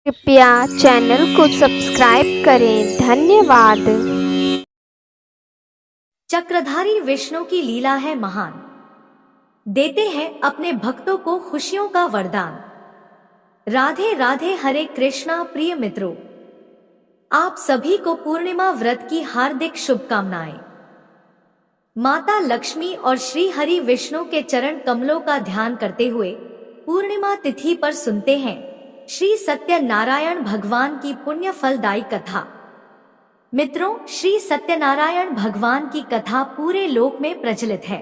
कृपया चैनल को सब्सक्राइब करें। धन्यवाद। चक्रधारी विष्णु की लीला है महान, देते हैं अपने भक्तों को खुशियों का वरदान। राधे राधे हरे कृष्णा प्रिय मित्रों, आप सभी को पूर्णिमा व्रत की हार्दिक शुभकामनाएं। माता लक्ष्मी और श्री हरि विष्णु के चरण कमलों का ध्यान करते हुए पूर्णिमा तिथि पर सुनते हैं श्री सत्यनारायण भगवान की पुण्य फलदायी कथा। मित्रों, श्री सत्यनारायण भगवान की कथा पूरे लोक में प्रचलित है।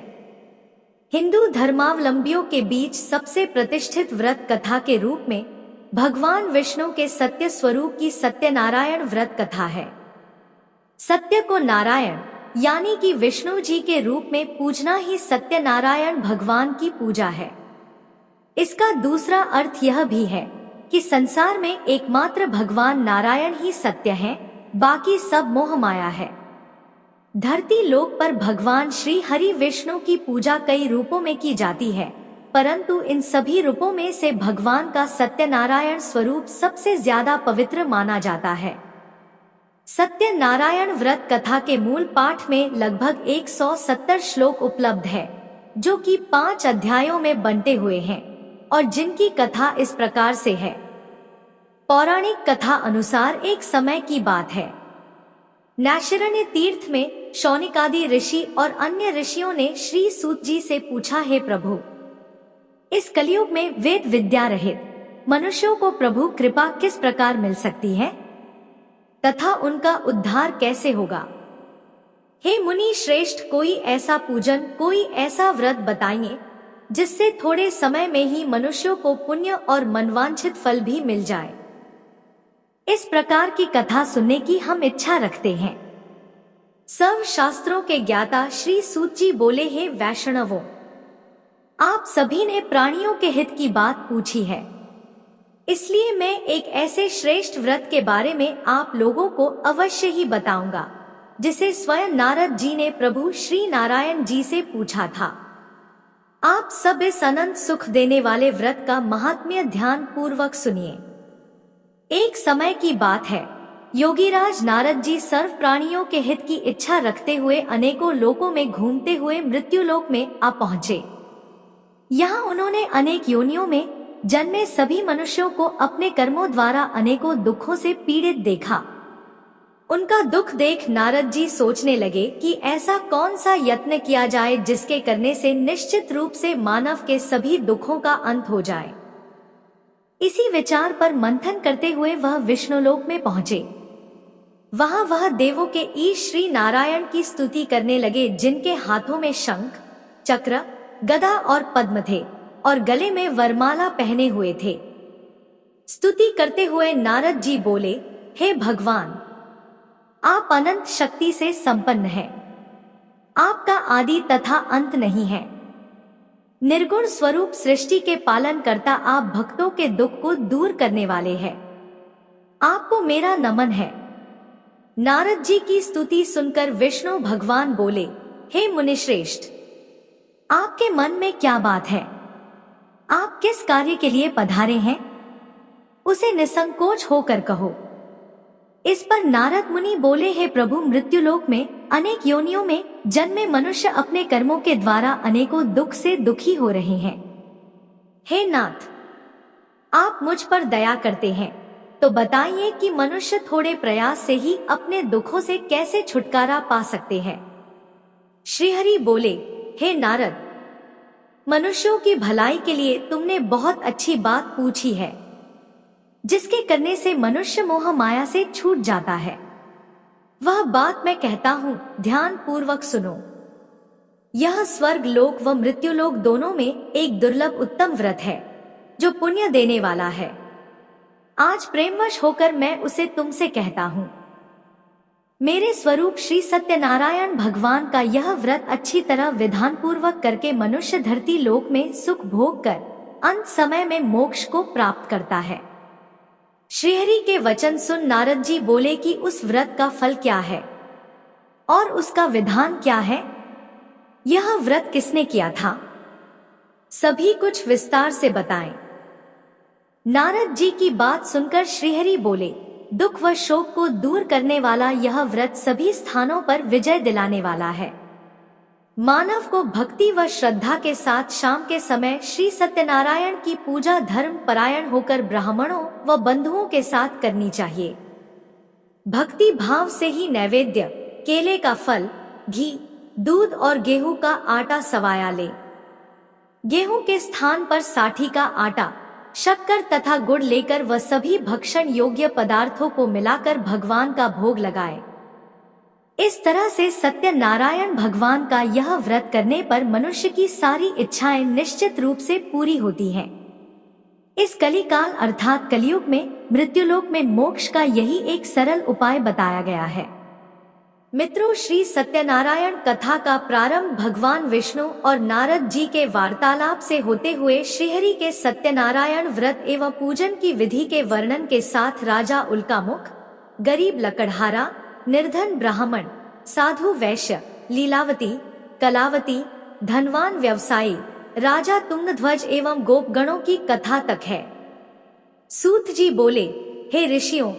हिंदू धर्मावलंबियों के बीच सबसे प्रतिष्ठित व्रत कथा के रूप में भगवान विष्णु के सत्य स्वरूप की सत्यनारायण व्रत कथा है। सत्य को नारायण यानी कि विष्णु जी के रूप में पूजना ही सत्यनारायण भगवान की पूजा है। इसका दूसरा अर्थ यह भी है कि संसार में एकमात्र भगवान नारायण ही सत्य हैं, बाकी सब मोह माया है। धरती लोक पर भगवान श्री हरि विष्णु की पूजा कई रूपों में की जाती है, परंतु इन सभी रूपों में से भगवान का सत्यनारायण स्वरूप सबसे ज्यादा पवित्र माना जाता है। सत्यनारायण व्रत कथा के मूल पाठ में लगभग 170 श्लोक उपलब्ध है, जो कि 5 अध्यायों में बंटे हुए हैं और जिनकी कथा इस प्रकार से है। पौराणिक कथा अनुसार एक समय की बात है, नैमिषारण्य तीर्थ में शौनिकादि ऋषि और अन्य ऋषियों ने श्री सूत जी से पूछा, हे प्रभु, इस कलयुग में वेद विद्या रहित मनुष्यों को प्रभु कृपा किस प्रकार मिल सकती है तथा उनका उद्धार कैसे होगा। हे मुनि श्रेष्ठ, कोई ऐसा पूजन, कोई ऐसा व्रत बताइए जिससे थोड़े समय में ही मनुष्यों को पुण्य और मनवांछित फल भी मिल जाए। इस प्रकार की कथा सुनने की हम इच्छा रखते हैं। सर्व शास्त्रों के ज्ञाता श्री सूत जी बोले, हे वैष्णवों, आप सभी ने प्राणियों के हित की बात पूछी है, इसलिए मैं एक ऐसे श्रेष्ठ व्रत के बारे में आप लोगों को अवश्य ही बताऊंगा, जिसे स्वयं नारद जी ने प्रभु श्री नारायण जी से पूछा था। आप सब इस अनंत सुख देने वाले व्रत का महात्म्य ध्यान पूर्वक सुनिए। एक समय की बात है, योगीराज नारद जी सर्व प्राणियों के हित की इच्छा रखते हुए अनेकों लोकों में घूमते हुए मृत्युलोक में आ पहुंचे। यहाँ उन्होंने अनेक योनियों में जन्मे सभी मनुष्यों को अपने कर्मों द्वारा अनेकों दुखों से पीड़ित देखा। उनका दुख देख नारद जी सोचने लगे कि ऐसा कौन सा यत्न किया जाए जिसके करने से निश्चित रूप से मानव के सभी दुखों का अंत हो जाए। इसी विचार पर मंथन करते हुए वह विष्णुलोक में पहुंचे। वहां वह देवों के ईश श्री नारायण की स्तुति करने लगे, जिनके हाथों में शंख, चक्र, गदा और पद्म थे और गले में वरमाला पहने हुए थे। स्तुति करते हुए नारद जी बोले, हे भगवान, आप अनंत शक्ति से संपन्न हैं। आपका आदि तथा अंत नहीं है। निर्गुण स्वरूप सृष्टि के पालन करता आप भक्तों के दुख को दूर करने वाले हैं। आपको मेरा नमन है। नारद जी की स्तुति सुनकर विष्णु भगवान बोले, हे मुनिश्रेष्ठ, आपके मन में क्या बात है? आप किस कार्य के लिए पधारे हैं? उसे निसंकोच होकर कहो। इस पर नारद मुनि बोले, हे प्रभु, मृत्युलोक में अनेक योनियों में जन्मे मनुष्य अपने कर्मों के द्वारा अनेकों दुख से दुखी हो रहे हैं। हे नाथ, आप मुझ पर दया करते हैं, तो बताइए कि मनुष्य थोड़े प्रयास से ही अपने दुखों से कैसे छुटकारा पा सकते हैं। श्रीहरि बोले, हे नारद, मनुष्यों की भलाई के लिए तुमने बहुत अच्छी बात पूछी है, जिसके करने से मनुष्य मोह माया से छूट जाता है। वह बात मैं कहता हूँ, ध्यान पूर्वक सुनो। यह स्वर्ग लोक व मृत्युलोक दोनों में एक दुर्लभ उत्तम व्रत है, जो पुण्य देने वाला है। आज प्रेमवश होकर मैं उसे तुमसे कहता हूँ। मेरे स्वरूप श्री सत्यनारायण भगवान का यह व्रत अच्छी तरह विधान पूर्वक करके मनुष्य धरती लोक में सुख भोग कर अंत समय में मोक्ष को प्राप्त करता है। श्रीहरि के वचन सुन नारद जी बोले कि उस व्रत का फल क्या है और उसका विधान क्या है? यह व्रत किसने किया था? सभी कुछ विस्तार से बताएं। नारद जी की बात सुनकर श्रीहरि बोले, दुख व शोक को दूर करने वाला यह व्रत सभी स्थानों पर विजय दिलाने वाला है। मानव को भक्ति व श्रद्धा के साथ शाम के समय श्री सत्यनारायण की पूजा धर्म परायण होकर ब्राह्मणों व बंधुओं के साथ करनी चाहिए। भक्ति भाव से ही नैवेद्य, केले का फल, घी, दूध और गेहूं का आटा सवाया ले। गेहूं के स्थान पर साठी का आटा, शक्कर तथा गुड़ लेकर वह सभी भक्षण योग्य पदार्थों को मिलाकर भगवान का भोग लगाए। इस तरह से सत्यनारायण भगवान का यह व्रत करने पर मनुष्य की सारी इच्छाएं निश्चित रूप से पूरी होती हैं। इस कलिकाल अर्थात कलयुग में मृत्युलोक में मोक्ष का यही एक सरल उपाय बताया गया है। मित्रों, श्री सत्यनारायण कथा का प्रारंभ भगवान विष्णु और नारद जी के वार्तालाप से होते हुए श्रीहरि के सत्यनारायण व्रत एवं पूजन की विधि के वर्णन के साथ राजा उल्कामुख, गरीब लकड़हारा, निर्धन ब्राह्मण, साधु वैश्य, लीलावती, कलावती, धनवान व्यवसायी, राजा तुंगध्वज एवं गोपगणों की कथा तक है। सूत जी बोले, हे ऋषियों,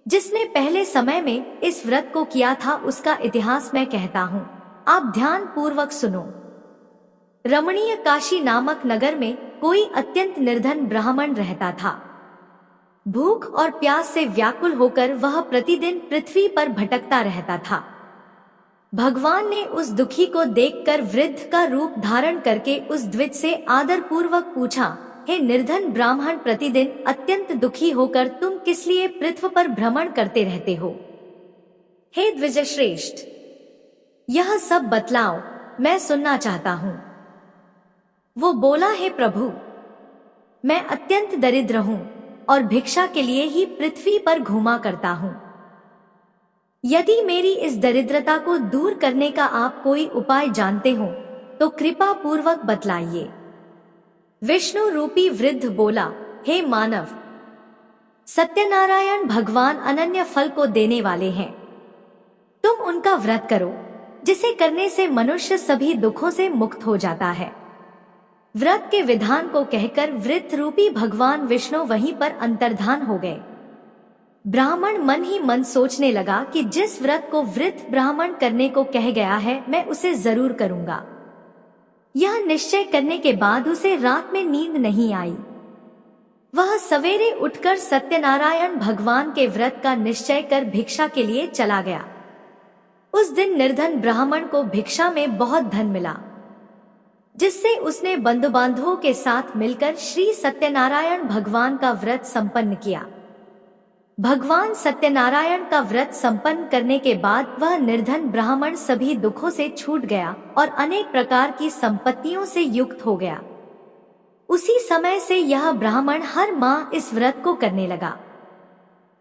जिसने पहले समय में इस व्रत को किया था उसका इतिहास मैं कहता हूँ, आप ध्यान पूर्वक सुनो। रमणीय काशी नामक नगर में कोई अत्यंत निर्धन ब्राह्मण रहता था। भूख और प्यास से व्याकुल होकर वह प्रतिदिन पृथ्वी पर भटकता रहता था। भगवान ने उस दुखी को देखकर वृद्ध का रूप धारण करके उस द्विज से आदर पूर्वक पूछा, हे निर्धन ब्राह्मण, प्रतिदिन अत्यंत दुखी होकर तुम किस लिए पृथ्वी पर भ्रमण करते रहते हो? हे द्विजश्रेष्ठ, यह सब बतलाओ, मैं सुनना चाहता हूँ। वो बोला, हे प्रभु, मैं अत्यंत दरिद्र हूँ और भिक्षा के लिए ही पृथ्वी पर घूमा करता हूँ। यदि मेरी इस दरिद्रता को दूर करने का आप कोई उपाय जानते हो तो कृपा पूर्वक बतलाइए। विष्णु रूपी वृद्ध बोला, हे मानव, सत्यनारायण भगवान अनन्य फल को देने वाले हैं। तुम उनका व्रत करो, जिसे करने से मनुष्य सभी दुखों से मुक्त हो जाता है। व्रत के विधान को कहकर वृद्ध रूपी भगवान विष्णु वहीं पर अंतर्धान हो गए। ब्राह्मण मन ही मन सोचने लगा कि जिस व्रत को वृद्ध ब्राह्मण करने को कह गया है, मैं उसे जरूर करूंगा। यह निश्चय करने के बाद उसे रात में नींद नहीं आई। वह सवेरे उठकर सत्यनारायण भगवान के व्रत का निश्चय कर भिक्षा के लिए चला गया। उस दिन निर्धन ब्राह्मण को भिक्षा में बहुत धन मिला, जिससे उसने बंधु बांधवों के साथ मिलकर श्री सत्यनारायण भगवान का व्रत संपन्न किया। भगवान सत्यनारायण का व्रत संपन्न करने के बाद वह निर्धन ब्राह्मण सभी दुखों से छूट गया और अनेक प्रकार की संपत्तियों से युक्त हो गया। उसी समय से यह ब्राह्मण हर माह इस व्रत को करने लगा।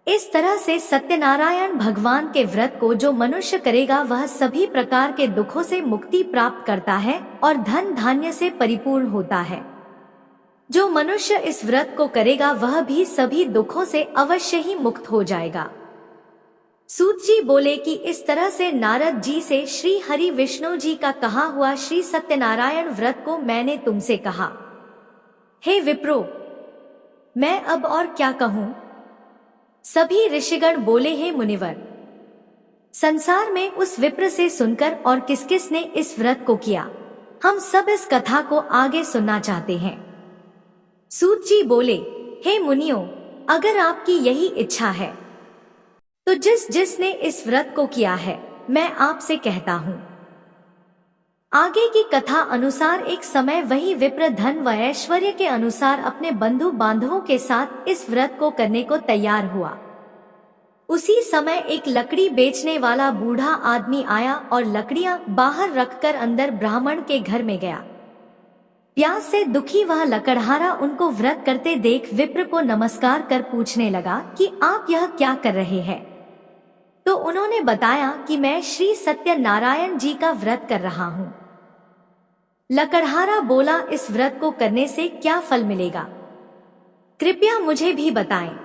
इस तरह से सत्यनारायण भगवान के व्रत को जो मनुष्य करेगा वह सभी प्रकार के दुखों से मुक्ति प्राप्त करता है और धन धान्य से परिपूर्ण होता है। जो मनुष्य इस व्रत को करेगा वह भी सभी दुखों से अवश्य ही मुक्त हो जाएगा। सूत जी बोले कि इस तरह से नारद जी से श्री हरि विष्णु जी का कहा हुआ श्री सत्यनारायण व्रत को मैंने तुमसे कहा। हे विप्रो, मैं अब और क्या कहूँ? सभी ऋषिगण बोले, हे मुनिवर, संसार में उस विप्र से सुनकर और किस किस ने इस व्रत को किया, हम सब इस कथा को आगे सुनना चाहते हैं। सूत जी बोले, हे मुनियों, अगर आपकी यही इच्छा है तो जिस जिसने इस व्रत को किया है मैं आपसे कहता हूँ। आगे की कथा अनुसार एक समय वही विप्र धन व ऐश्वर्य के अनुसार अपने बंधु बांधवों के साथ इस व्रत को करने को तैयार हुआ। उसी समय एक लकड़ी बेचने वाला बूढ़ा आदमी आया और लकड़ियां बाहर रखकर अंदर ब्राह्मण के घर में गया। प्यास से दुखी वह लकड़हारा उनको व्रत करते देख विप्र को नमस्कार कर पूछने लगा कि आप यह क्या कर रहे हैं? तो उन्होंने बताया कि मैं श्री सत्यनारायण जी का व्रत कर रहा हूँ। लकड़हारा बोला, इस व्रत को करने से क्या फल मिलेगा? कृपया मुझे भी बताएं।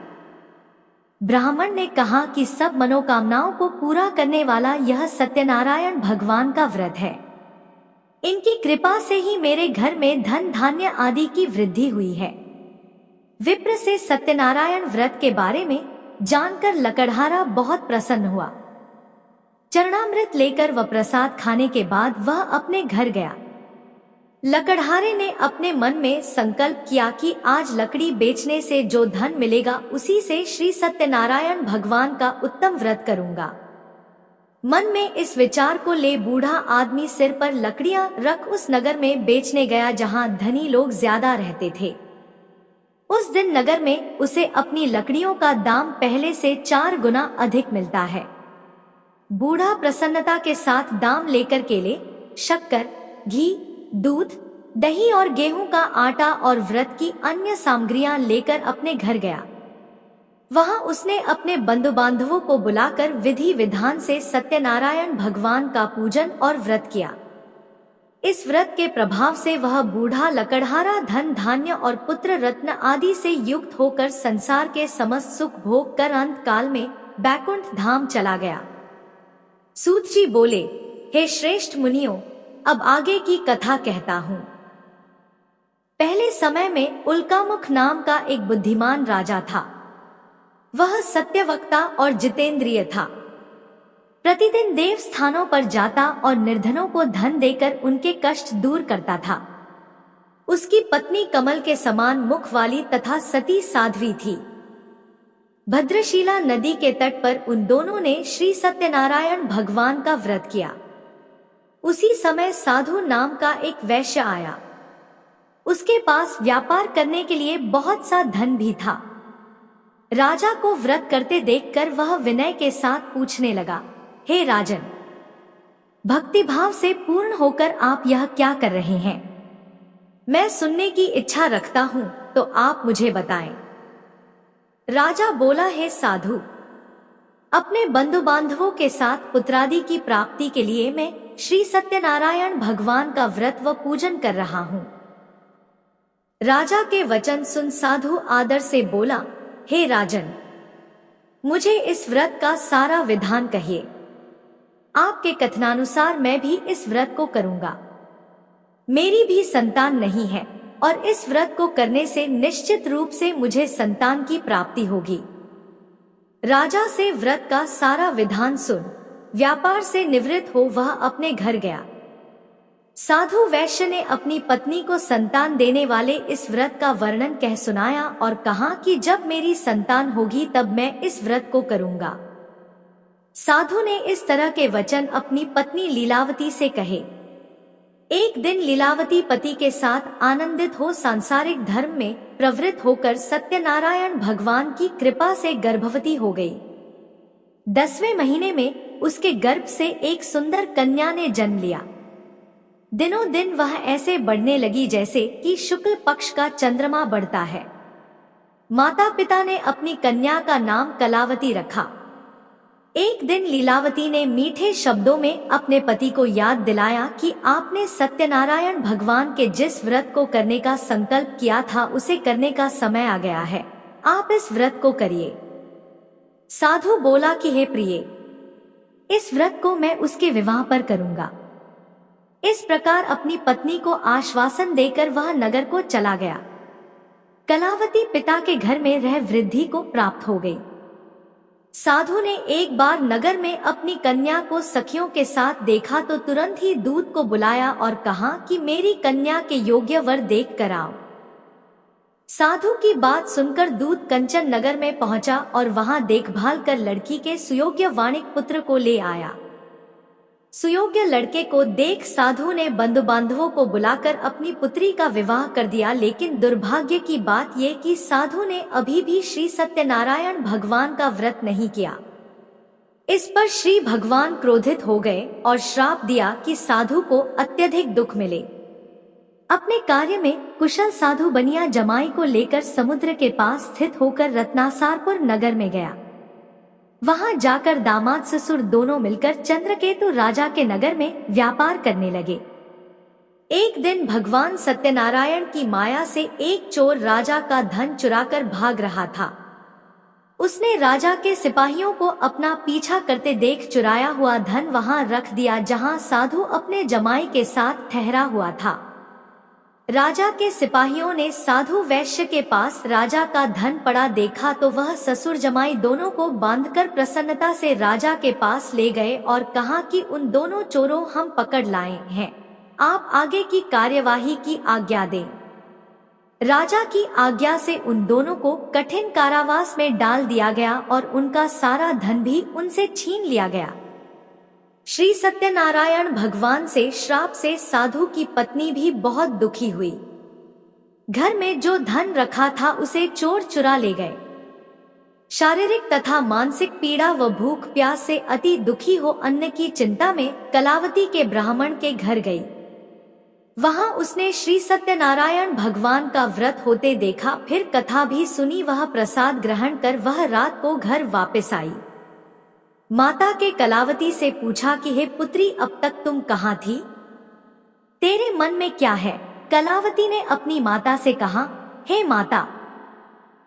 ब्राह्मण ने कहा कि सब मनोकामनाओं को पूरा करने वाला यह सत्यनारायण भगवान का व्रत है। इनकी कृपा से ही मेरे घर में धन धान्य आदि की वृद्धि हुई है। विप्र से सत्यनारायण व्रत के बारे में जानकर लकड़हारा बहुत प्रसन्न हुआ। चरणामृत लेकर व प्रसाद खाने के बाद वह अपने घर गया। लकड़हारे ने अपने मन में संकल्प किया कि आज लकड़ी बेचने से जो धन मिलेगा उसी से श्री सत्यनारायण भगवान का उत्तम व्रत करूंगा। मन में इस विचार को ले बूढ़ा आदमी सिर पर लकड़ियां रख उस नगर में बेचने गया जहां धनी लोग ज्यादा रहते थे। उस दिन नगर में उसे अपनी लकड़ियों का दाम पहले से 4 गुना अधिक मिलता है। बूढ़ा प्रसन्नता के साथ दाम लेकर केले, शक्कर, घी, दूध, दही और गेहूं का आटा और व्रत की अन्य सामग्रियां लेकर अपने घर गया। वहां उसने अपने बंधु बांधवों को बुलाकर विधि विधान से सत्यनारायण भगवान का पूजन और व्रत किया। इस व्रत के प्रभाव से वह बूढ़ा लकड़हारा धन धान्य और पुत्र रत्न आदि से युक्त होकर संसार के समस्त सुख भोग कर अंत काल में बैकुंठ धाम चला गया। सूत जी बोले, हे श्रेष्ठ मुनियों, अब आगे की कथा कहता हूँ। पहले समय में उल्कामुख नाम का एक बुद्धिमान राजा था। वह सत्यवक्ता और जितेंद्रिय था। प्रतिदिन देव स्थानों पर जाता और निर्धनों को धन देकर उनके कष्ट दूर करता था। उसकी पत्नी कमल के समान मुख वाली तथा सती साध्वी थी। भद्रशिला नदी के तट पर उन दोनों ने श्री सत्यनारायण भगवान का व्रत किया। उसी समय साधु नाम का एक वैश्य आया। उसके पास व्यापार करने के लिए बहुत सा धन भी था। राजा को व्रत करते देखकर वह विनय के साथ पूछने लगा, हे राजन, भक्तिभाव से पूर्ण होकर आप यह क्या कर रहे हैं? मैं सुनने की इच्छा रखता हूं, तो आप मुझे बताएं। राजा बोला, हे साधु, अपने बंधु बांधवों के साथ पुत्रादि की प्राप्ति के लिए मैं श्री सत्यनारायण भगवान का व्रत व पूजन कर रहा हूँ। राजा के वचन सुन साधु आदर से बोला, हे राजन, मुझे इस व्रत का सारा विधान कहिए। आपके कथनानुसार मैं भी इस व्रत को करूंगा। मेरी भी संतान नहीं है और इस व्रत को करने से निश्चित रूप से मुझे संतान की प्राप्ति होगी। राजा से व्रत का सारा विधान सुन व्यापार से निवृत्त हो वह अपने घर गया। साधु वैश्य ने अपनी पत्नी को संतान देने वाले इस व्रत का वर्णन कह सुनाया और कहा कि जब मेरी संतान होगी तब मैं इस व्रत को करूंगा। साधु ने इस तरह के वचन अपनी पत्नी लीलावती से कहे। एक दिन लीलावती पति के साथ आनंदित हो सांसारिक धर्म में प्रवृत्त होकर सत्यनारायण भगवान की कृपा से गर्भवती हो गई। 10वें महीने में उसके गर्भ से एक सुंदर कन्या ने जन्म लिया। दिनों दिन वह ऐसे बढ़ने लगी जैसे कि शुक्ल पक्ष का चंद्रमा बढ़ता है। माता पिता ने अपनी कन्या का नाम कलावती रखा। एक दिन लीलावती ने मीठे शब्दों में अपने पति को याद दिलाया कि आपने सत्यनारायण भगवान के जिस व्रत को करने का संकल्प किया था उसे करने का समय आ गया है। आप इस व्रत को करिए। साधु बोला कि हे प्रिय, इस व्रत को मैं उसके विवाह पर करूंगा। इस प्रकार अपनी पत्नी को आश्वासन देकर वह नगर को चला गया। कलावती पिता के घर में रह वृद्धि को प्राप्त हो गई। साधु ने एक बार नगर में अपनी कन्या को सखियों के साथ देखा तो तुरंत ही दूत को बुलाया और कहा कि मेरी कन्या के योग्य वर देख कर आओ। साधु की बात सुनकर दूत कंचन नगर में पहुंचा और वहां देखभाल कर लड़की के सुयोग्य वाणिक पुत्र को ले आया। सुयोग्य लड़के को देख साधु ने बंधु बांधवों को बुलाकर अपनी पुत्री का विवाह कर दिया, लेकिन दुर्भाग्य की बात ये कि साधु ने अभी भी श्री सत्यनारायण भगवान का व्रत नहीं किया। इस पर श्री भगवान क्रोधित हो गए और श्राप दिया कि साधु को अत्यधिक दुख मिले। अपने कार्य में कुशल साधु बनिया जमाई को लेकर समुद्र के पास स्थित होकर रत्नासारपुर नगर में गया। वहां जाकर दामाद ससुर दोनों मिलकर चंद्रकेतु राजा के नगर में व्यापार करने लगे। एक दिन भगवान सत्यनारायण की माया से एक चोर राजा का धन चुराकर भाग रहा था। उसने राजा के सिपाहियों को अपना पीछा करते देख चुराया हुआ धन वहां रख दिया जहां साधु अपने जमाई के साथ ठहरा हुआ था। राजा के सिपाहियों ने साधु वैश्य के पास राजा का धन पड़ा देखा तो वह ससुर जमाई दोनों को बांधकर प्रसन्नता से राजा के पास ले गए और कहा कि उन दोनों चोरों हम पकड़ लाए हैं, आप आगे की कार्यवाही की आज्ञा दें। राजा की आज्ञा से उन दोनों को कठिन कारावास में डाल दिया गया और उनका सारा धन भी उनसे छीन लिया गया। श्री सत्यनारायण भगवान से श्राप से साधु की पत्नी भी बहुत दुखी हुई। घर में जो धन रखा था उसे चोर चुरा ले गए। शारीरिक तथा मानसिक पीड़ा व भूख प्यास से अति दुखी हो अन्न की चिंता में कलावती के ब्राह्मण के घर गई। वहां उसने श्री सत्यनारायण भगवान का व्रत होते देखा, फिर कथा भी सुनी। वह प्रसाद ग्रहण कर वह रात को घर वापस आई। माता के कलावती से पूछा कि हे पुत्री, अब तक तुम कहाँ थी? तेरे मन में क्या है? कलावती ने अपनी माता से कहा, हे माता,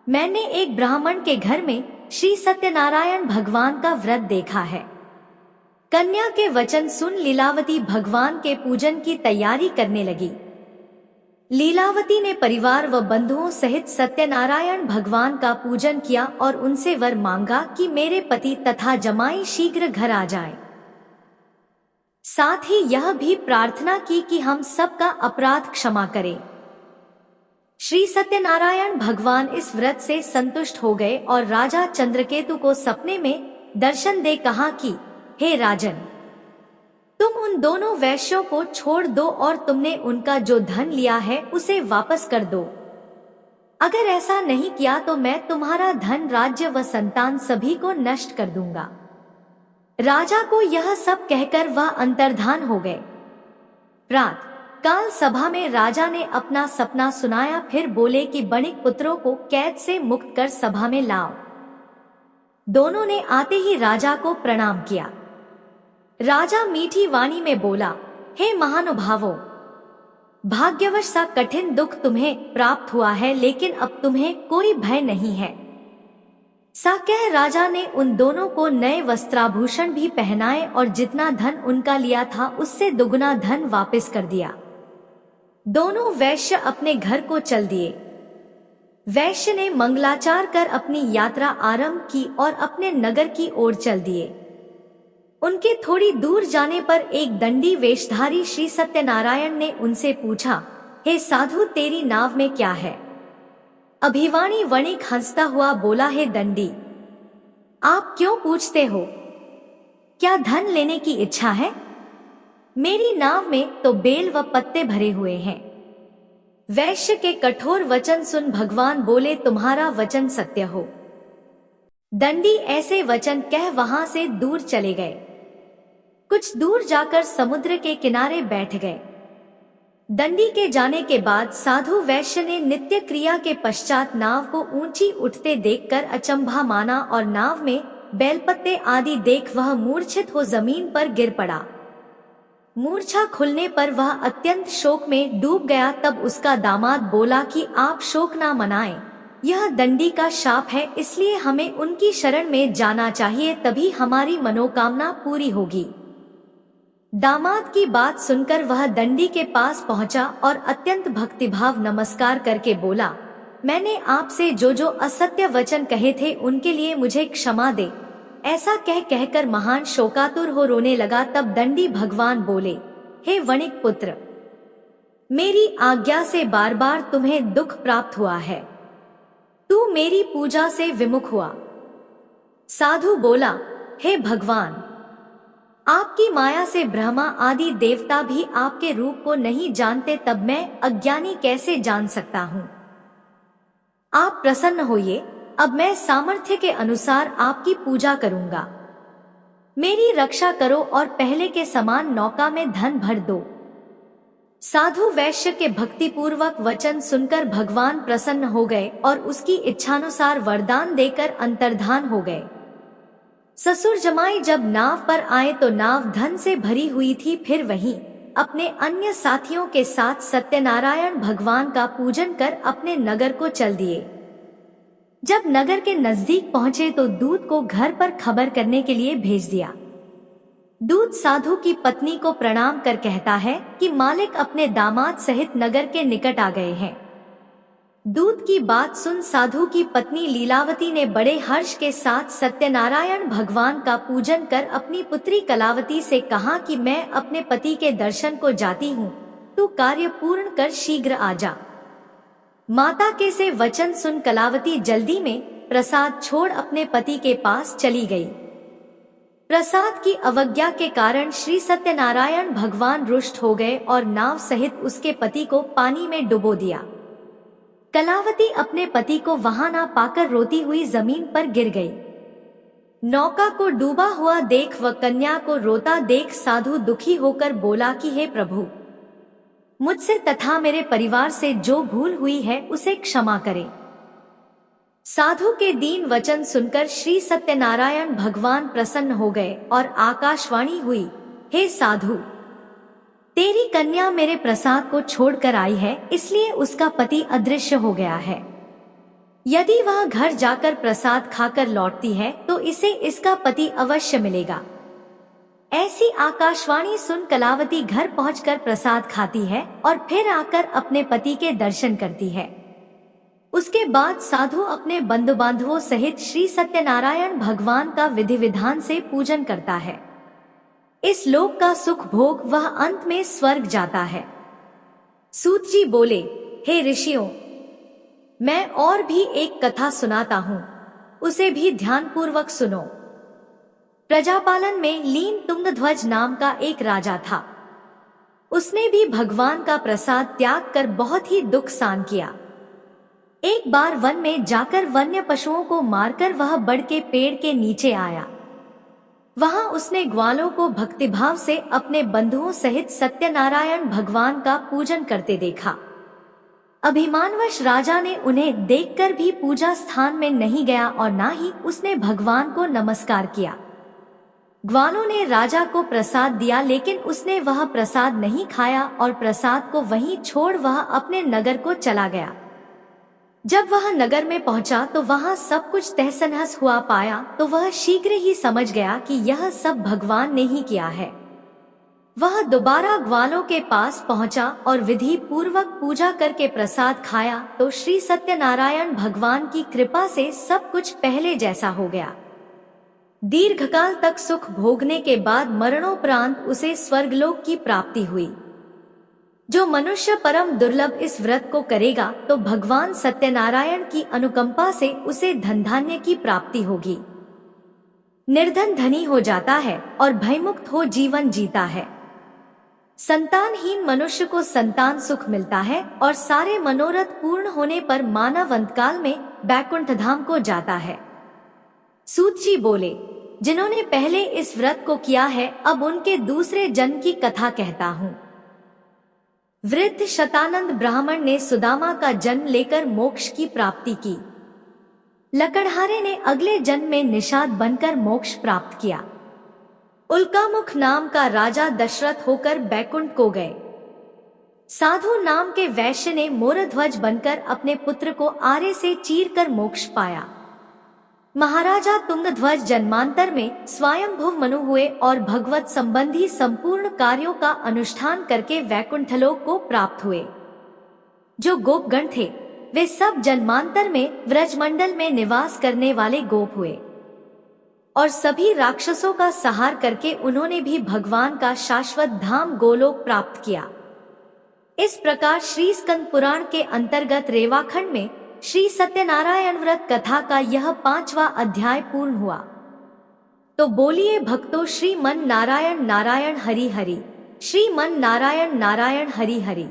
मैंने एक ब्राह्मण के घर में श्री सत्यनारायण भगवान का व्रत देखा है। कन्या के वचन सुन लीलावती भगवान के पूजन की तैयारी करने लगी। लीलावती ने परिवार व बंधुओं सहित सत्यनारायण भगवान का पूजन किया और उनसे वर मांगा कि मेरे पति तथा जमाई शीघ्र घर आ जाएं। साथ ही यह भी प्रार्थना की कि हम सबका अपराध क्षमा करें। श्री सत्यनारायण भगवान इस व्रत से संतुष्ट हो गए और राजा चंद्रकेतु को सपने में दर्शन दे कहा कि हे राजन, तुम उन दोनों वैश्यों को छोड़ दो और तुमने उनका जो धन लिया है उसे वापस कर दो। अगर ऐसा नहीं किया तो मैं तुम्हारा धन, राज्य व संतान सभी को नष्ट कर दूंगा। राजा को यह सब कहकर वह अंतर्धान हो गए। प्रात काल सभा में राजा ने अपना सपना सुनाया, फिर बोले कि बणिक पुत्रों को कैद से मुक्त कर सभा में लाओ। दोनों ने आते ही राजा को प्रणाम किया। राजा मीठी वाणी में बोला, हे महानुभावों, भाग्यवश सा कठिन दुख तुम्हें प्राप्त हुआ है, लेकिन अब तुम्हें कोई भय नहीं है। सा कह राजा ने उन दोनों को नए वस्त्राभूषण भी पहनाए और जितना धन उनका लिया था उससे दुगुना धन वापस कर दिया। दोनों वैश्य अपने घर को चल दिए। वैश्य ने मंगलाचार कर अपनी यात्रा आरंभ की और अपने नगर की ओर चल दिए। उनके थोड़ी दूर जाने पर एक दंडी वेशधारी श्री सत्यनारायण ने उनसे पूछा, हे साधु, तेरी नाव में क्या है? अभिवाणी वणिक हंसता हुआ बोला, हे दंडी, आप क्यों पूछते हो? क्या धन लेने की इच्छा है? मेरी नाव में तो बेल व पत्ते भरे हुए हैं। वैश्य के कठोर वचन सुन भगवान बोले, तुम्हारा वचन सत्य हो। दंडी ऐसे वचन कह वहां से दूर चले गए। कुछ दूर जाकर समुद्र के किनारे बैठ गए। दंडी के जाने के बाद साधु वैश्य ने नित्य क्रिया के पश्चात नाव को ऊंची उठते देखकर अचंभा माना और नाव में बेलपत्ते आदि देख वह मूर्छित हो जमीन पर गिर पड़ा। मूर्छा खुलने पर वह अत्यंत शोक में डूब गया। तब उसका दामाद बोला कि आप शोक ना मनाएं, यह दंडी का शाप है, इसलिए हमें उनकी शरण में जाना चाहिए, तभी हमारी मनोकामना पूरी होगी। दामाद की बात सुनकर वह दंडी के पास पहुंचा और अत्यंत भक्तिभाव नमस्कार करके बोला, मैंने आपसे जो जो असत्य वचन कहे थे उनके लिए मुझे क्षमा दे। ऐसा कहकर महान शोकातुर हो रोने लगा। तब दंडी भगवान बोले, हे वणिक पुत्र, मेरी आज्ञा से बार बार तुम्हें दुख प्राप्त हुआ है, तू मेरी पूजा से विमुख हुआ। साधु बोला, हे भगवान, आपकी माया से ब्रह्मा आदि देवता भी आपके रूप को नहीं जानते, तब मैं अज्ञानी कैसे जान सकता हूँ? आप प्रसन्न होइए, अब मैं सामर्थ्य के अनुसार आपकी पूजा करूंगा। मेरी रक्षा करो और पहले के समान नौका में धन भर दो। साधु वैश्य के भक्तिपूर्वक वचन सुनकर भगवान प्रसन्न हो गए और उसकी इच्छानुसार वरदान देकर अंतर्धान हो गए। ससुर जमाई जब नाव पर आए तो नाव धन से भरी हुई थी। फिर वहीं अपने अन्य साथियों के साथ सत्यनारायण भगवान का पूजन कर अपने नगर को चल दिए। जब नगर के नजदीक पहुंचे तो दूत को घर पर खबर करने के लिए भेज दिया। दूत साधु की पत्नी को प्रणाम कर कहता है कि मालिक अपने दामाद सहित नगर के निकट आ गए हैं। दूत की बात सुन साधु की पत्नी लीलावती ने बड़े हर्ष के साथ सत्यनारायण भगवान का पूजन कर अपनी पुत्री कलावती से कहा कि मैं अपने पति के दर्शन को जाती हूँ, तू कार्य पूर्ण कर शीघ्र आ जा। माता के से वचन सुन कलावती जल्दी में प्रसाद छोड़ अपने पति के पास चली गई। प्रसाद की अवज्ञा के कारण श्री सत्यनारायण भगवान रुष्ट हो गए और नाव सहित उसके पति को पानी में डुबो दिया। कलावती अपने पति को वहां ना पाकर रोती हुई जमीन पर गिर गई। नौका को डूबा हुआ देख व कन्या को रोता देख साधु दुखी होकर बोला कि हे प्रभु, मुझसे तथा मेरे परिवार से जो भूल हुई है उसे क्षमा करें। साधु के दीन वचन सुनकर श्री सत्यनारायण भगवान प्रसन्न हो गए और आकाशवाणी हुई, हे साधु, तेरी कन्या मेरे प्रसाद को छोड़कर आई है, इसलिए उसका पति अदृश्य हो गया है। यदि वह घर जाकर प्रसाद खाकर लौटती है तो इसे इसका पति अवश्य मिलेगा। ऐसी आकाशवाणी सुन कलावती घर पहुंचकर प्रसाद खाती है और फिर आकर अपने पति के दर्शन करती है। उसके बाद साधु अपने बंधु बांधवों सहित श्री सत्यनारायण भगवान का विधि विधान से पूजन करता है। इस लोक का सुख भोग वह अंत में स्वर्ग जाता है। सूत जी बोले, हे ऋषियों, मैं और भी एक कथा सुनाता हूँ, उसे भी ध्यान पूर्वक सुनो। प्रजापालन में लीन तुंगध्वज नाम का एक राजा था। उसने भी भगवान का प्रसाद त्याग कर बहुत ही दुख सहन किया। एक बार वन में जाकर वन्य पशुओं को मारकर वह बड़ के पेड़ के नीचे आया। वहां उसने ग्वालों को भक्तिभाव से अपने बंधुओं सहित सत्यनारायण भगवान का पूजन करते देखा। अभिमानवश राजा ने उन्हें देखकर भी पूजा स्थान में नहीं गया और ना ही उसने भगवान को नमस्कार किया। ग्वालों ने राजा को प्रसाद दिया, लेकिन उसने वह प्रसाद नहीं खाया और प्रसाद को वहीं छोड़ वह अपने नगर को चला गया। जब वह नगर में पहुंचा तो वहां सब कुछ तहस-नहस हुआ पाया तो वह शीघ्र ही समझ गया कि यह सब भगवान ने ही किया है। वह दोबारा ग्वालों के पास पहुंचा और विधि पूर्वक पूजा करके प्रसाद खाया तो श्री सत्यनारायण भगवान की कृपा से सब कुछ पहले जैसा हो गया। दीर्घकाल तक सुख भोगने के बाद मरणोपरांत उसे स्वर्गलोक की प्राप्ति हुई। जो मनुष्य परम दुर्लभ इस व्रत को करेगा तो भगवान सत्यनारायण की अनुकंपा से उसे धन धान्य की प्राप्ति होगी। निर्धन धनी हो जाता है और भयमुक्त हो जीवन जीता है। संतानहीन मनुष्य को संतान सुख मिलता है और सारे मनोरथ पूर्ण होने पर मानव अंतकाल में बैकुंठ धाम को जाता है। सूत जी बोले, जिन्होंने पहले इस व्रत को किया है अब उनके दूसरे जन्म की कथा कहता हूँ। वृद्ध शतानंद ब्राह्मण ने सुदामा का जन्म लेकर मोक्ष की प्राप्ति की। लकड़हारे ने अगले जन्म में निषाद बनकर मोक्ष प्राप्त किया। उल्कामुख नाम का राजा दशरथ होकर बैकुंठ को गए। साधु नाम के वैश्य ने मोरध्वज बनकर अपने पुत्र को आरे से चीरकर मोक्ष पाया। महाराजा तुंगध्वज जन्मांतर में स्वयंभुव मनु हुए और भगवत संबंधी संपूर्ण कार्यों का अनुष्ठान करके वैकुंठलोक को प्राप्त हुए। जो गोपगण थे वे सब जन्मांतर में व्रजमंडल में निवास करने वाले गोप हुए और सभी राक्षसों का संहार करके उन्होंने भी भगवान का शाश्वत धाम गोलोक प्राप्त किया। इस प्रकार श्री स्कंद पुराण के अंतर्गत रेवाखंड में श्री सत्यनारायण व्रत कथा का यह 5वां अध्याय पूर्ण हुआ। तो बोलिए भक्तों, श्रीमन नारायण नारायण हरि हरि, श्रीमन नारायण नारायण हरि हरि।